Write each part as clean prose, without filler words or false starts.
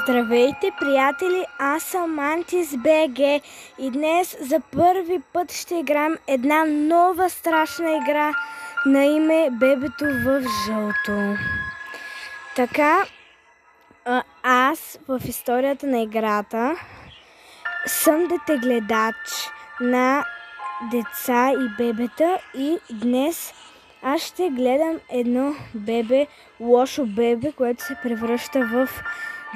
Здравейте, приятели! Аз съм Мантис БГ и днес за първи път ще играем една нова страшна игра на име Бебето в жълто. Така, аз в историята на играта съм детегледач на деца и бебета и днес аз ще гледам едно бебе, лошо бебе, което се превръща в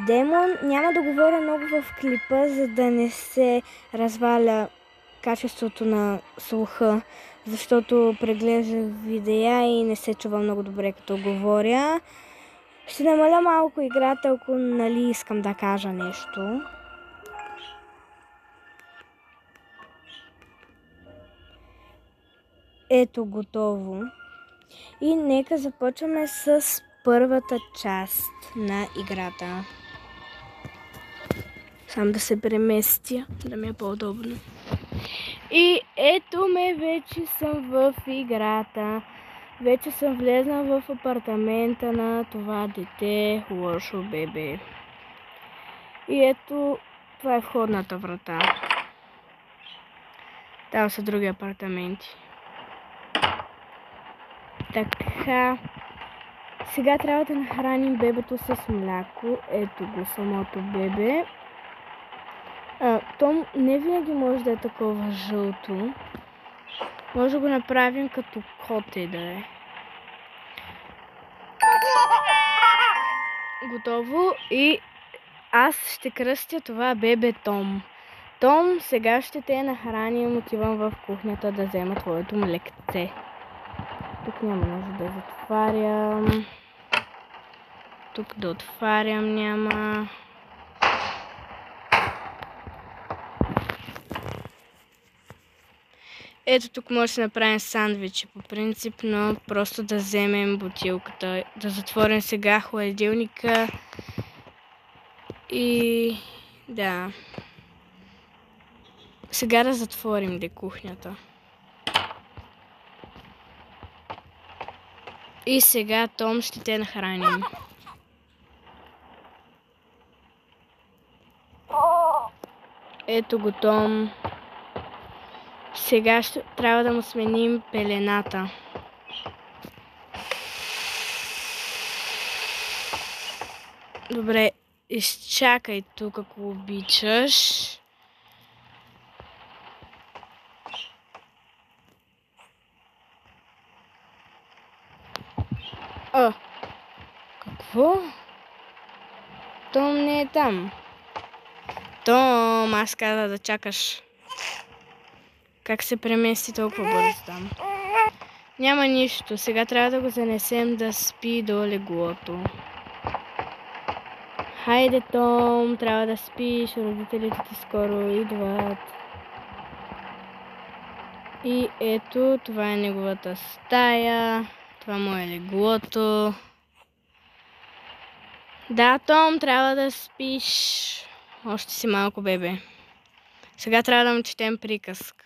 демон. Няма да говоря много в клипа, за да не се разваля качеството на слуха, защото преглеждах видеа и не се чува много добре като говоря. Ще намаля малко играта, ако искам да кажа нещо. Ето, готово. И нека започваме с първата част на играта. Само да се преместя, да ми е по-удобно. И ето ме, вече съм в играта. Вече съм влезнал в апартамента на това дете, лошо бебе. И ето, това е входната врата. Там са други апартаменти. Така, сега трябва да нахраним бебето с мляко. Ето го самото бебе. То не винаги може да е такова жълто. Може да го направим като коте да е. Готово. И аз ще кръстя това бебе Том. Том, сега ще те нахраним. Отивам в кухнята да взема твоето млекце. Тук няма нужда да затварям. Тук да отварям няма. Ето тук може да се направим сандвичи по принцип, но просто да вземем бутилката. Да затворим сега хладилника. И да. Сега да затворим кухнята. И сега Том ще те нахраним. Ето го Том. Сега трябва да му сменим пелената. Добре, изчакай тук, ако обичаш. Какво? Том не е там. Том, аз каза да чакаш. Как се премести толкова бързо там? Няма нищо. Сега трябва да го занесем да спи до леглото. Хайде, Том, трябва да спиш. Родителите ти скоро идват. И ето, това е неговата стая. Това му е леглото. Да, Том, трябва да спиш. Още си малко бебе. Сега трябва да му четем приказка.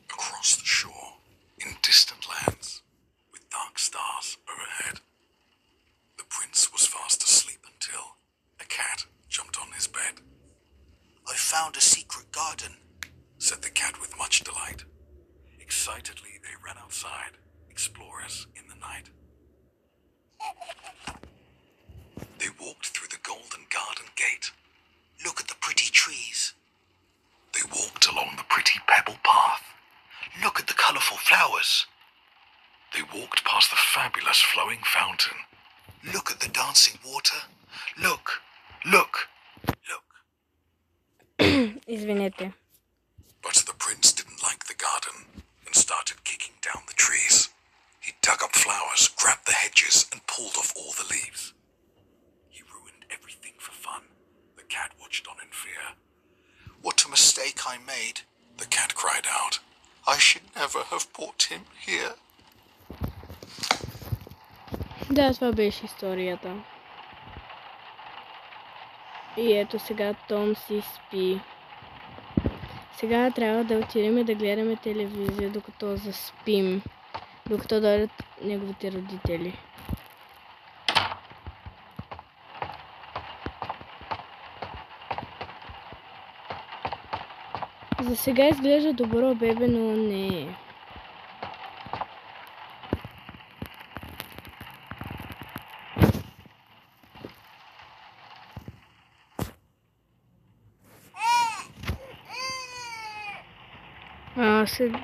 Across the shore, in distant lands, with dark stars overhead, the prince was fast asleep until a cat jumped on his bed. I found a secret garden, said the cat with much delight. Excitedly, they ran outside, explorers in the night. They walked through the golden garden gate. Look at the pretty trees. They walked along the pretty pebble path. Look at the colourful flowers. They walked past the fabulous flowing fountain. Look at the dancing water. Look, look, look. Извинете. But the prince didn't like the garden and started kicking down the trees. He dug up flowers, grabbed the hedges, and pulled off all the leaves. He ruined everything for fun. The cat watched on in fear. What a mistake I made. The cat cried out. I should never have brought him here. Да, това беше историята. И ето сега Том си спи. Сега трябва да отидем и да гледаме телевизия, докато заспим. Докато дойдат неговите родители. За сега изглежда добро бебе, но не е.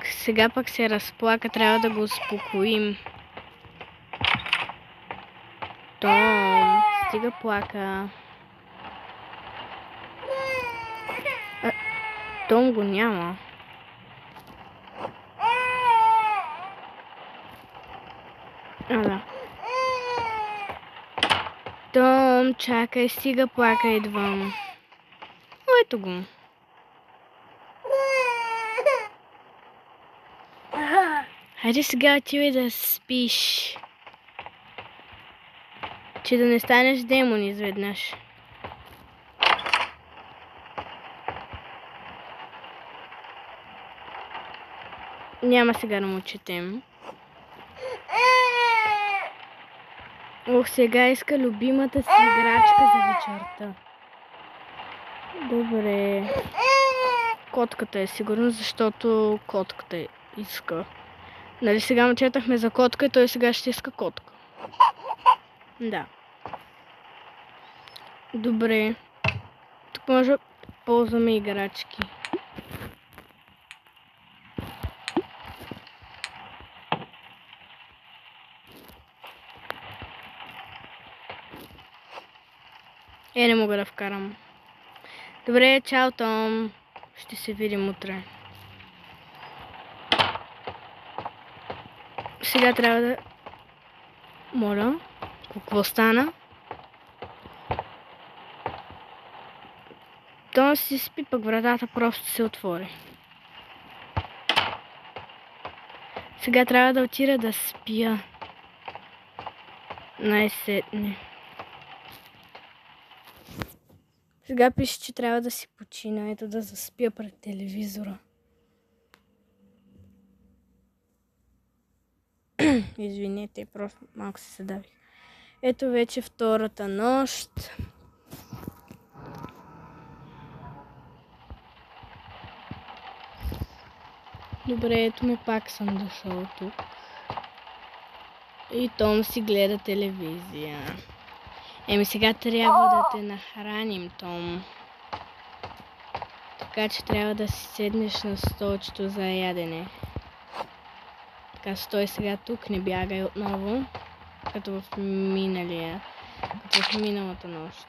Сега пък се разплака, трябва да го успокоим. Том, стига плака. Том го няма. Да. Том, чакай, стига плака, идвам. Ето го. Хайде сега отивай да спиш. Че да не станеш демон изведнъж. Няма сега да му четем. Ох, сега иска любимата си играчка за вечерта. Добре. Котката е сигурно, защото котката иска. Нали сега му четахме за котка и той сега ще иска котка. Да. Добре. Тук може да ползваме играчки. Не мога да вкарам. Добре, чао, Том. Ще се видим утре. Сега трябва да... Моля. Какво стана? Том си спи, пък вратата просто се отвори. Сега трябва да отида да спя. Най-сетне. Сега пише, че трябва да си почина. Ето да заспя пред телевизора. Извинете, просто малко се съдавих. Ето вече втората нощ. Добре, ето ме пак съм дошъл тук. И Том си гледа телевизия. Сега трябва да те нахраним, Том. Така че трябва да си седнеш на столчето за ядене. Така, стой сега тук, не бягай отново. Като в миналата нощ.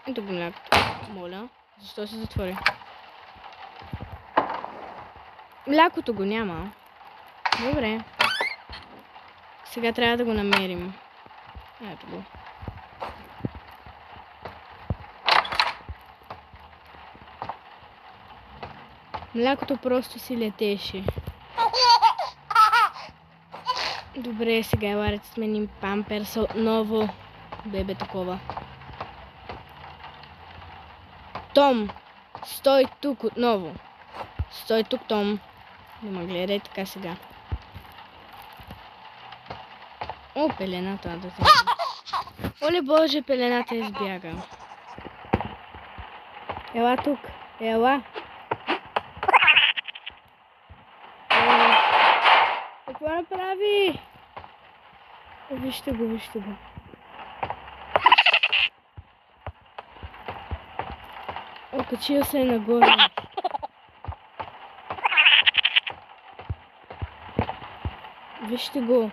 Ето го млякото. Моля, защо се затвори? Млякото го няма. Добре. Сега трябва да го намерим. Ето го. Млякото просто си летеше. Добре, сега ела да сменим памперса отново. Бебе такова. Том! Стой тук отново. Стой тук, Том. Не ме гледай така сега. О, пелената да взема. Оле Боже, пелената избяга. Ела тук. Ела. Какво направи? Вижте го, вижте го. Окачил се нагоре. Вижте го.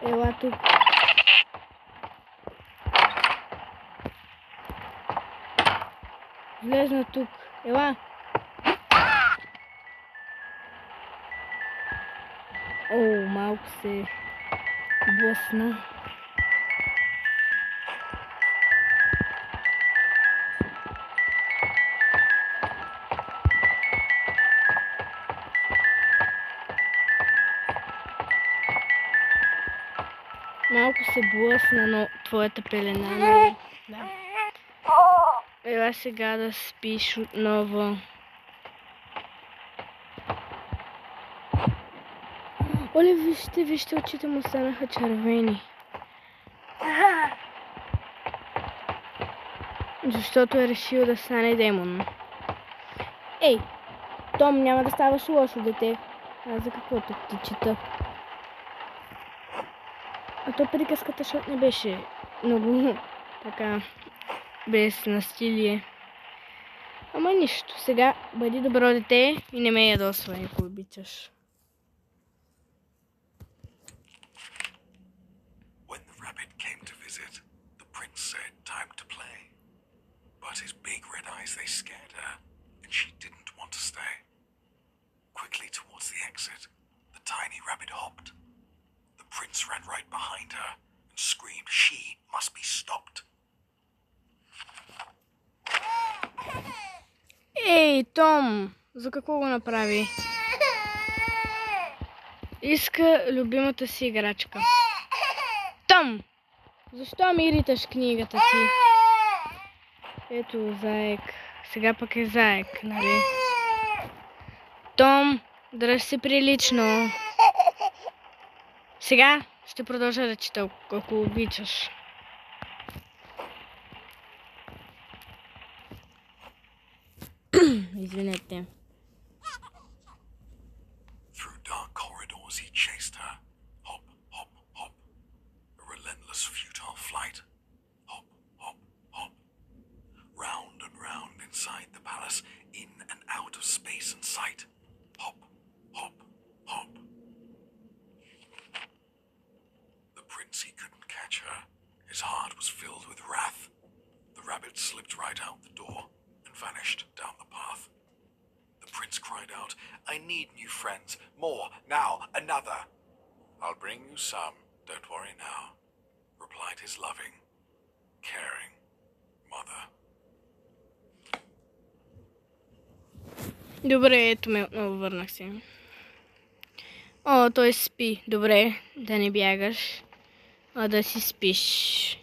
Ела тук. Влезна тук. Ела. О, малко се блъсна. Малко се блъсна, но твоята пелена не. Да. Ела сега да спиш отново. Оле, вижте, очите му станаха червени. Защото е решил да стане демон. Ей, Том, няма да ставаш лошо дете. А за какво тук ти чета? А то приказката, защото не беше много така без насилие. Ама нищо, сега бъди добро дете и не ме ядосвай, ако обичаш. When the rabbit came to visit, the prince said time to play. But his big red eyes, they scared her, and she didn't want to stay. Quickly towards the exit, the tiny rabbit hopped. The prince ran right behind her and screamed she must be stopped. Ей, Том, за какво го направи? Иска любимата си играчка. Том, защо ми риташ книгата ти? Ето, заек. Сега пък е заек, нали? Том, дръж се прилично. Сега ще продължа да чета, ако обичаш. Извинете. Through dark corridors he chased her. Hop, hop, hop. A relentless, futile flight. Hop, hop, hop. Round and round inside the palace, in and out of space and sight. Hop, hop, hop. The prince, he couldn't catch her. His heart was filled with wrath. The rabbit slipped right out the door and vanished down the path. The prince cried out, I need new friends. More, now, another. I'll bring you some, don't worry now, replied his loving, caring mother. Добре, ето ме отново върнах се. О, той спи. Добре, да не бягаш, а да си спиш.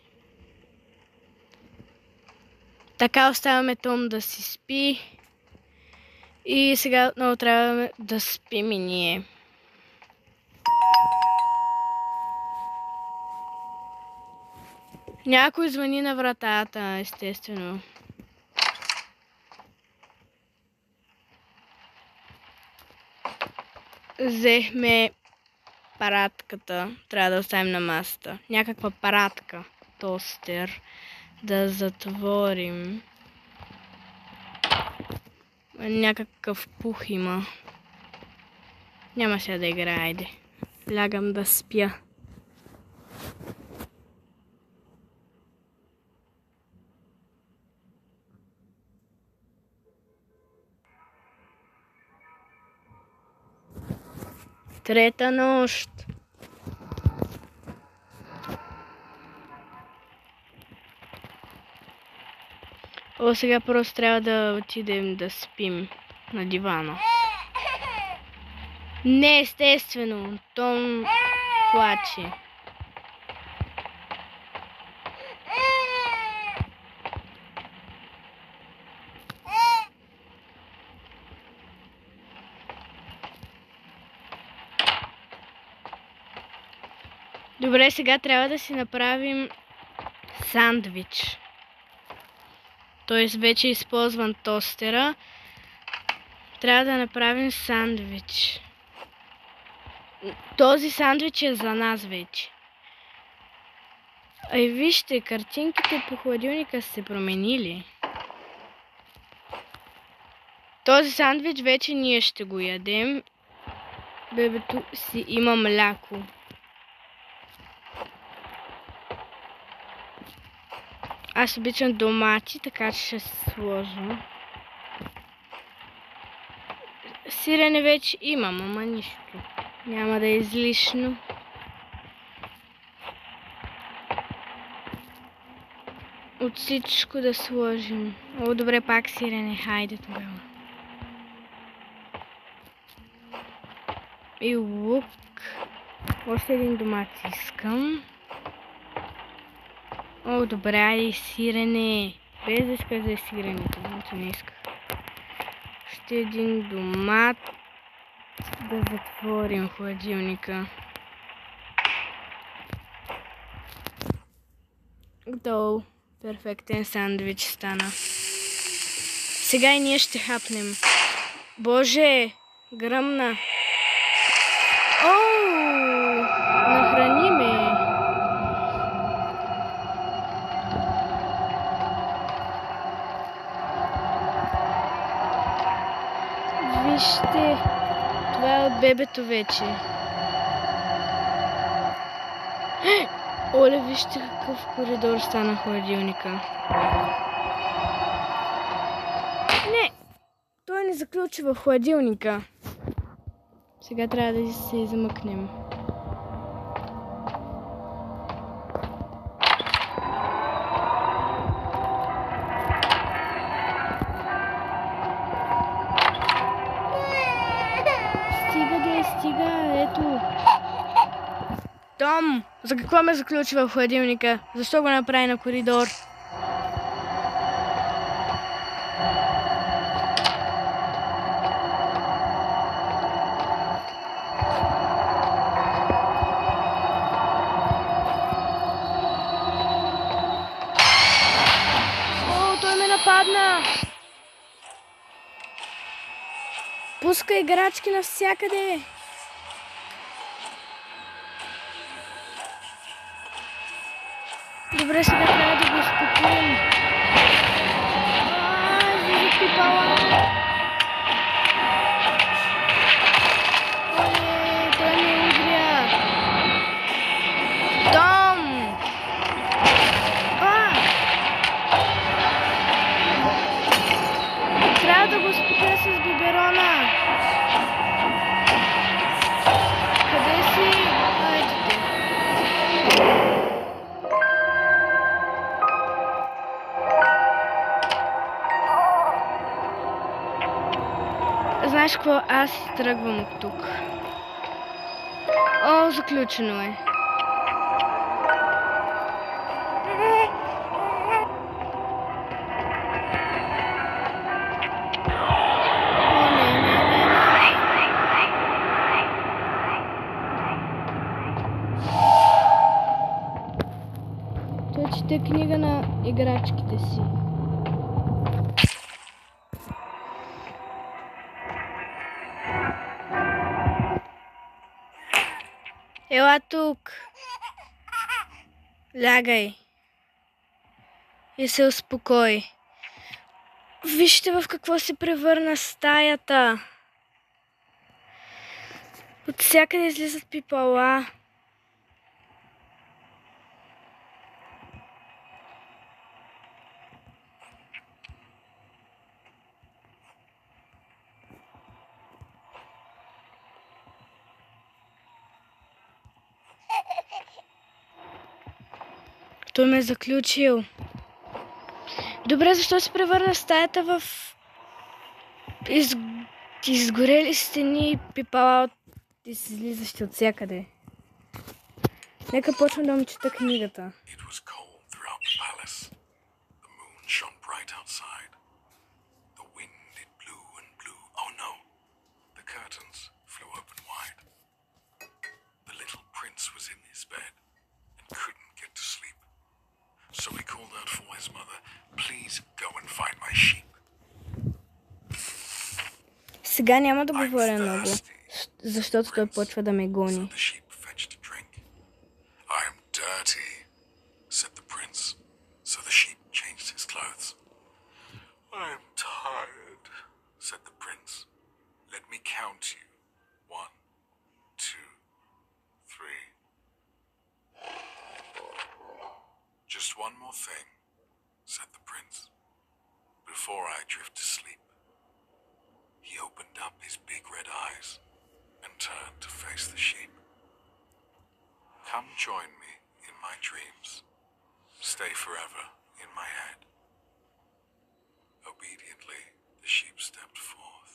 Така оставяме Том да си спи. И сега отново трябва да спим и ние. Някой звъни на вратата, естествено. Взехме паратката. Трябва да оставим на масата. Някаква паратка. Тостер. Да затворим. Някакъв пух има. Няма сега да играя, айде. Лягам да спя. Трета нощ. О, сега просто трябва да отидем да спим на дивана. Не, естествено. Том плаче. Добре, сега трябва да си направим сандвич. Тоест вече използвам тостера. Трябва да направим сандвич. Този сандвич е за нас вече. Ай, вижте, картинките по хладилника са се променили. Този сандвич вече ние ще го ядем. Бебето си има мляко. Аз обичам домати, така че ще се сложа. Сирене вече имам, ама нищо. Няма да е излишно. От всичко да сложим. О, добре, пак сирене. Хайде тогава. И лук. Още един домат искам. О, добре, айде сирене. Без да иска за сиренето, значи не исках. Ще един домат. Да затворим хладилника. Готово. Перфектен сандвич стана. Сега и ние ще хапнем. Боже, гръмна. Оу, нахрани ме. Вижте, това е от бебето вече. Оле, вижте какъв коридор стана хладилника. Не, той не заключи в хладилника. Сега трябва да се замъкнем. Стига, ето. Том, за какво ме заключи в хладилника? Защо го направи на коридор? О, той ме нападна! Пуска играчки навсякъде! Добре, сега трябва да го успокоим. Излизат пипала! Той ме удря! Том! Трябва да го успокоя с биберона! Къде си? Ето те. Знаеш какво? Аз тръгвам от тук. О, заключено е. Той чете книга на играчките си. Ела тук. Лягай. И се успокой. Вижте в какво се превърна стаята. От всякъде излизат пипала. Той ме е заключил. Добре, защо се превърна стаята в изгорели стени и пипала излизащи от всякъде? Нека почна да му чета книгата. So he called out for his mother, "Please go and find my sheep." Сега няма да говоря много, защото той почва да ме гони. So the sheep fetched a drink. "I am dirty," said the prince. So the sheep changed his clothes. "I am tired," said the prince. "Let me count you. 1, 2, 3. Just one more thing," said the prince, "before I drift to sleep." He opened up his big red eyes and turned to face the sheep. "Come join me in my dreams. Stay forever in my head." Obediently, the sheep stepped forth.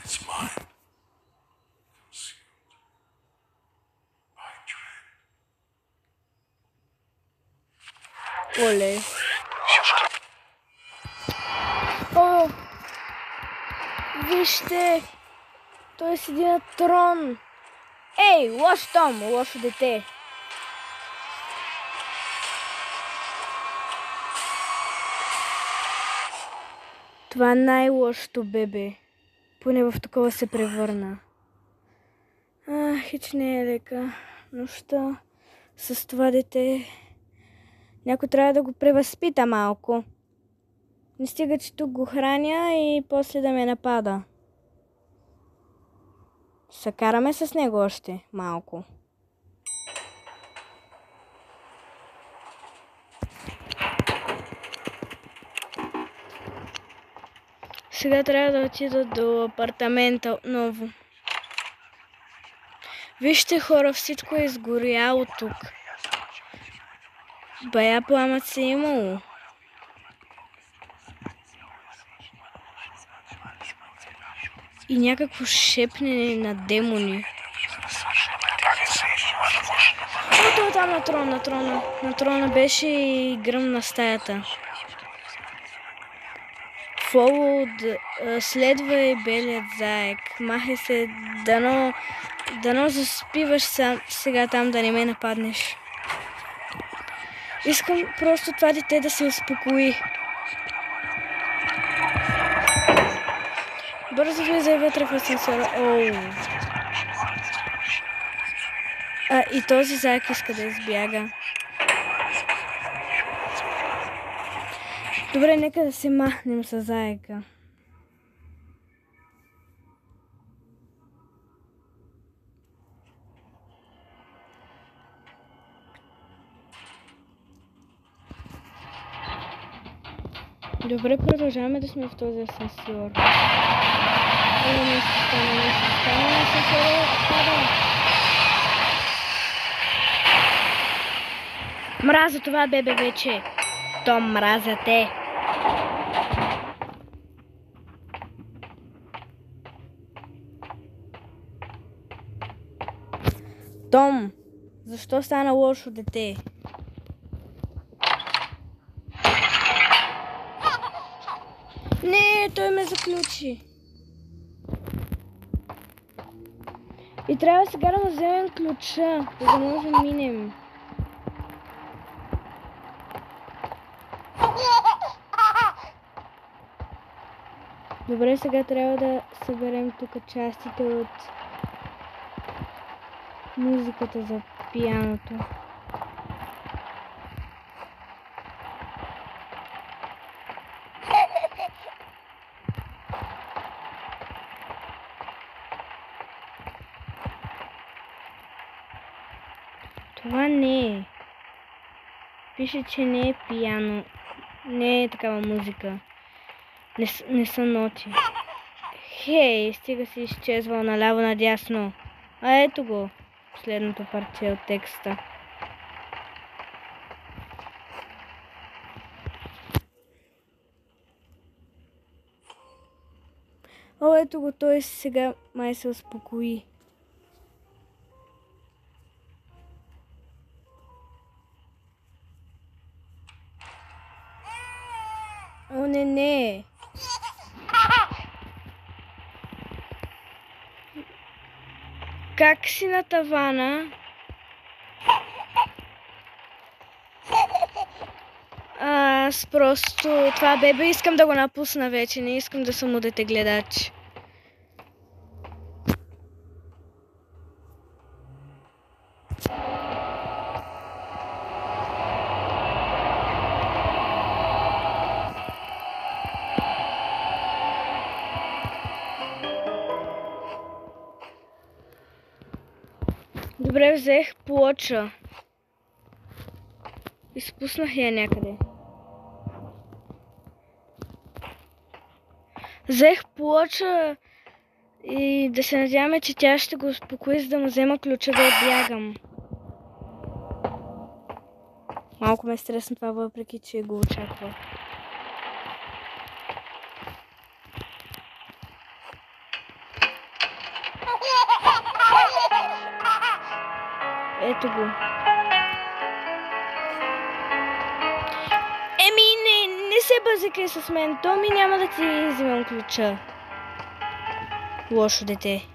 Its mind consumed by dread. Оле. О! Вижте! Той седи на трон. Ей, лош Том, лошо дете. Това е най-лошото бебе. Поне в такова се превърна. Хич не е лека. Нощта с това дете. Някой трябва да го превъзпита малко. Не стига, че тук го храня и после да ме напада. Съкараме с него още малко. Сега трябва да отида до апартамента отново. Вижте, хора, всичко е изгоряло тук. Бая пламък се имало. И някакво шепнене на демони. Ото там на трона беше и гръмна стаята. Фоло следва и белият заек. Махай се, дано заспиваш сега там да не ме нападнеш. Искам просто това дете да се успокои. Бързо влизай вътре в асансьора. И този заек иска да избяга. Добре, нека да се махнем с заека. Добре, продължаваме да сме в този асансьор. Мразя това бебе вече. Том, мразя те. Том, защо стана лошо дете? Не, той ме заключи. И трябва сега да вземем ключа, за да може да минем. Добре, сега трябва да съберем тук частите от музиката за пианото. Това не е. Пише, че не е пиано. Не е такава музика. Не са ноти. Хей, стига си изчезвал наляво надясно. Ето го. Последното парче от текста. Ето го, той сега май се успокои. Не. Как си на тавана? Аз просто това бебе искам да го напусна вече. Не искам да съм му дете гледач. Добре, взех плоча. Изпуснах я някъде. Взех плоча и да се надяваме, че тя ще го успокои, за да му взема ключа да отбягам. Малко ме стресна това, въпреки че го очаквах. Ето го. Не се базикай с мен. Томи няма да ти вземам ключа. Лошо дете.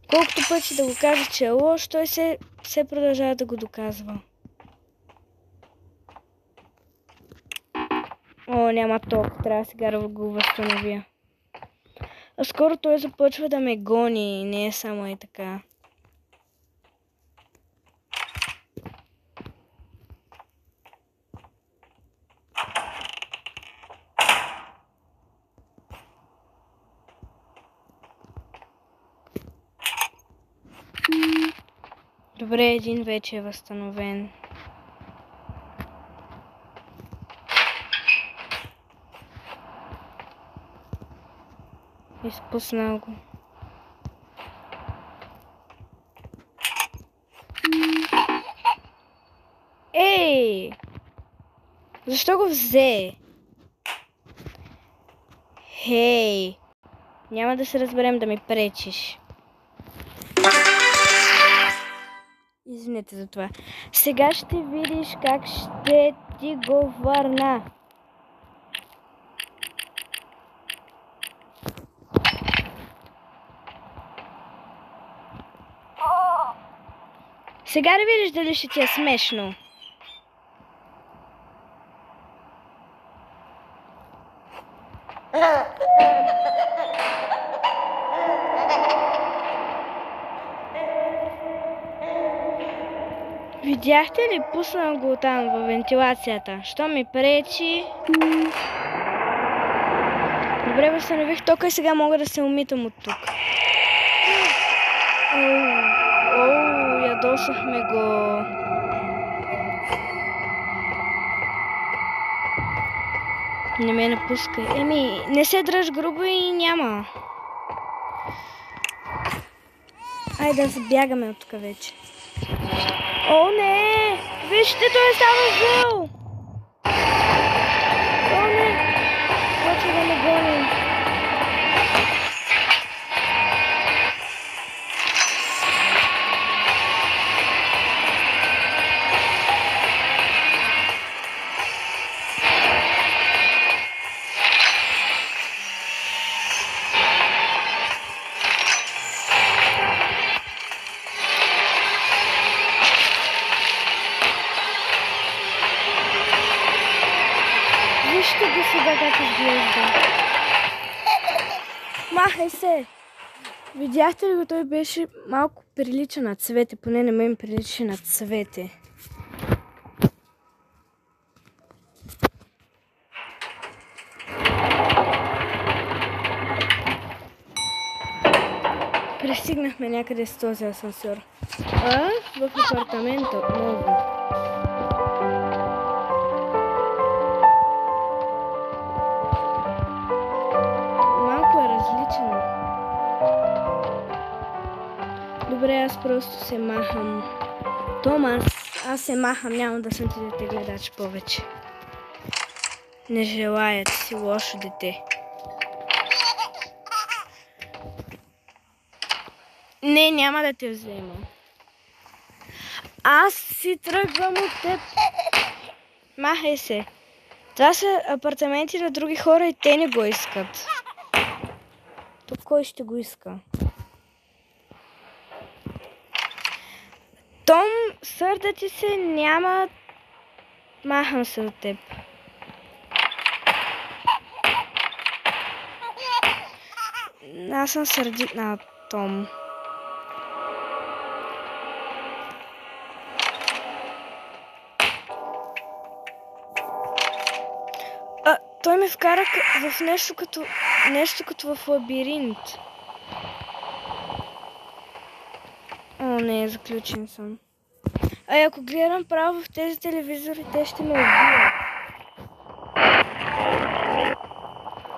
Колкото пъти да го кажа, че е лош, той се продължава да го доказва. О, няма ток. Трябва сега да го възстановя. А скоро той започва да ме гони. Не е само и така. Добре, един вече е възстановен. Изпуснал го. Ей! Защо го взе? Хей! Няма да се разберем да ми пречиш. Извинете за това. Сега ще видиш как ще ти го върна. Сега да видиш дали ще ти е смешно. Видяхте ли? Пуснал го там във вентилацията. Що ми пречи? Добре, възстанових тока и сега мога да се умитам от тук. Ядосахме го. Не ме напускай. Не се дръж грубо и няма. Айде да забягаме от тук вече. О, не! Вижте, той става зъл! О, не! Почва да ме гони. Вижте го сега как изглежда. Махай се! Видяхте ли го? Той беше малко прилича на цвете. Поне на мен прилича на цвете. Пристигнахме някъде с този асансьор. В апартамента отново. Добре, аз просто се махам. Томас, аз се махам, няма да съм ти дете гледач повече. Не желая, ти си лошо дете. Не, няма да те вземам. Аз си тръгвам от теб. Махай се. Това са апартаменти на други хора и те не го искат. Тук кой ще го иска? Том, сърда ти се, няма... Махам се от теб. Аз съм сърдит на Том. Той ме вкара в нещо като в лабиринт. О, не, заключен съм. Ако гледам право в тези телевизори, те ще ме убият.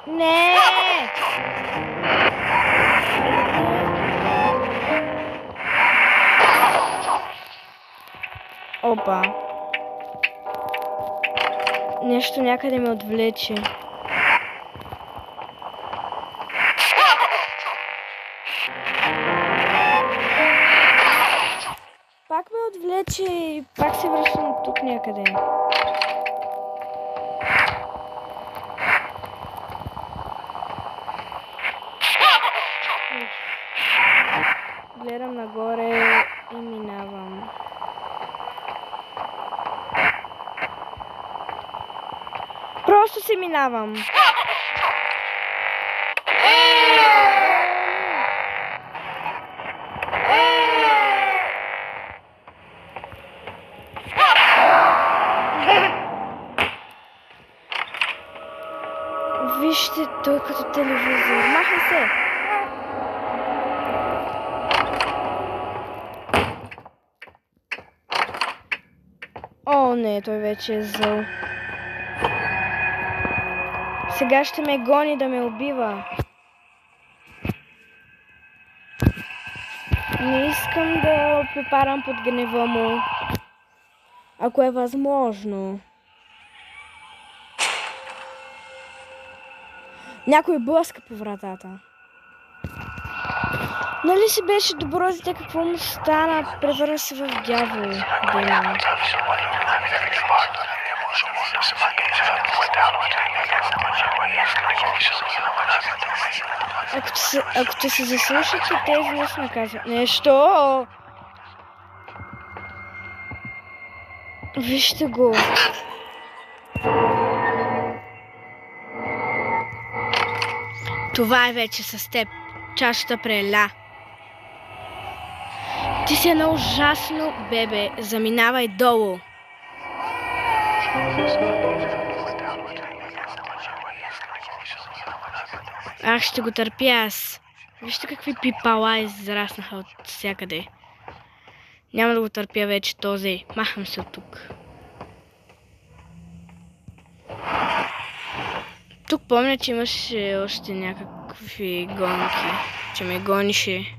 Не! Опа. Нещо някъде ме отвлече. Пак ме отвлече и пак се връщам тук някъде. Гледам нагоре и минавам. просто се минавам. Вижте, той като телевизор. Махай се! О, не, той вече е зъл. Сега ще ме гони да ме убива. Не искам да попарам под гнева му. Ако е възможно. Някой блъска по вратата. Нали си беше добро дете, какво му стана? Превърна се в дявол. Демон. Ако се заслушате, тези наистина казват нещо. Вижте го. Това е вече с теб. Чашата преля. Ти си едно ужасно бебе. Заминавай долу. Ах, ще го търпя аз. Вижте какви пипала израснаха от всякъде. Няма да го търпя вече този. Махам се от тук. Тук помня, че имаше още някакви гонки. Че ме гонише.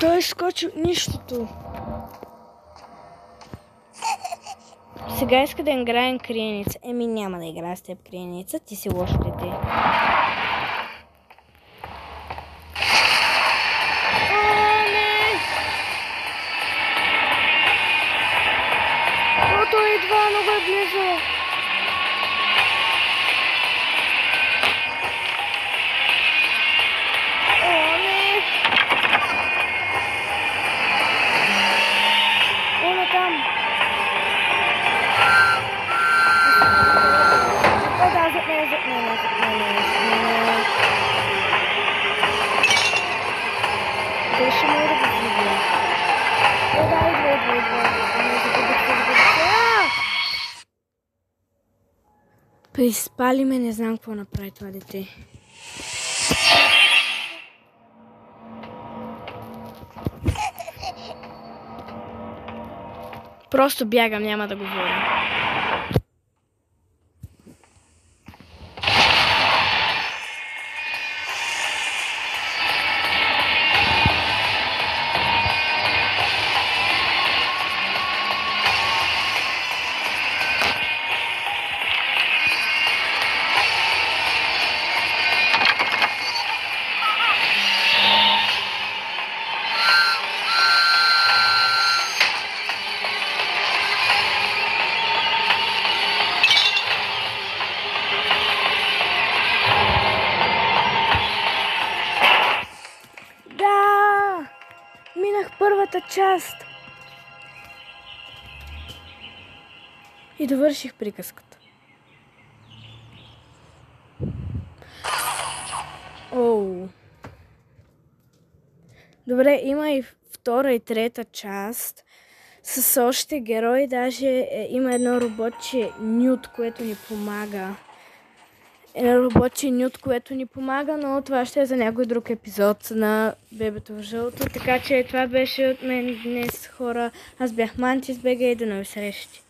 Той изскочи от нищото. Сега иска да играем криеница. Еми няма да играя с теб криеница, ти си лошо дете. О, не! О, той идва много е близо. О, не! О, натам! Deixa eu ir aqui. Приспали ме, не знам какво направи това дете. Просто бягам, няма да говоря. Първата част. И довърших приказката. Оу. Добре, има и втора и трета част с още герои. Даже има едно роботче Нют, което ни помага. Но това ще е за някой друг епизод на Бебето в жълто. Така че това беше от мен днес, хора. Аз бях Mantis BG и до нови срещи.